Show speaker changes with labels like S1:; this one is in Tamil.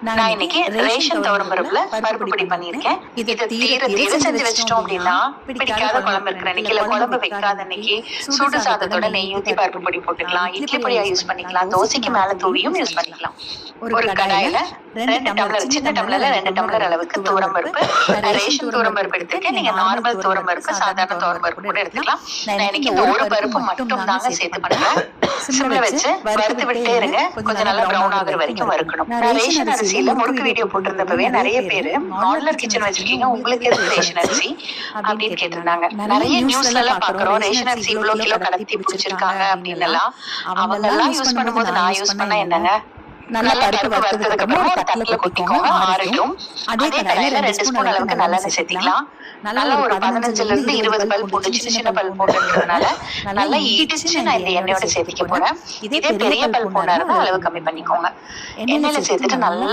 S1: நான் இன்னைக்கு ரேஷன் துவரம் பருப்புல பருப்பு பொடி பண்ணியிருக்கேன். இதை தீர தீர செஞ்சு வச்சிட்டோம் அப்படின்னா பிடிக்காத குழம்பு இருக்கிற அன்னைக்கு, இல்ல குழம்பு வைக்காத அன்னைக்கு சுடு சாதத்தோட நெய் ஊத்தி பருப்பு பொடி போட்டுக்கலாம். இட்லி பொடியா யூஸ் பண்ணிக்கலாம். தோசைக்கு மேல தூவியும் யூஸ் பண்ணிக்கலாம். ஒரு கடாயில 2 டம்ளர், சின்ன டம்ளர்ல 2 டம்ளர் அளவுக்கு துவரம் பருப்பு, ரேஷன் துவரம் பருப்பு எடுத்துக்க. நீங்க நார்மல் துவரம் பருப்பு, சாதாரண துவரம் பருப்பு கூட எடுத்துக்கலாம். நான் இன்னைக்கு இந்த ஒரு பருப்பு மட்டும் தாங்க சேர்த்து பண்றேன். சிம்ல வச்சு வறுத்து விட்டே இருங்க. கொஞ்சம் நல்லா ப்ரௌன் ஆகுற வரைக்கும் வறுக்கணும். நான் ரேஷன் அரிசியில முறுக்கு வீடியோ போட்டிருந்தப்பவே நிறைய பேரு மாடுலர் கிச்சன் வச்சிருக்கீங்க, உங்களுக்கு எதுக்கு ரேஷன் அரிசி அப்படின்னு கேட்டிருந்தாங்க. நிறைய நியூஸ்ல எல்லாம் பாக்குறோம், ரேஷன் அரிசி இவ்வளவு கிலோ கடத்தி பிடிச்சிருக்காங்க அப்படின்னு எல்லாம். அவங்க எல்லாம் யூஸ் பண்ணும்போது நான் யூஸ் பண்ண என்னங்க, நல்லா பருப்பு வறுத்ததுக்கு அப்புறம் ஒரு தட்டுல கொட்டிக்கோங்க, ஆறட்டும். அதே கடாயில 2 ஸ்பூன் அளவுக்கு நல்லெண்ணெய் சேர்த்திக்கலாம். நல்லா ஒரு 15ல இருந்து 20 பல் பூண்டு, சின்ன சின்ன பல் பூண்டுன்றதுனால நல்லா இடிச்சு நான் இந்த எண்ணெயோட சேர்த்திக்க போறேன். இதே பெரிய பல் பூண்டா இருந்தா அளவு கம்மி பண்ணிக்கோங்க. எண்ணெயில சேர்த்துட்டு நல்லா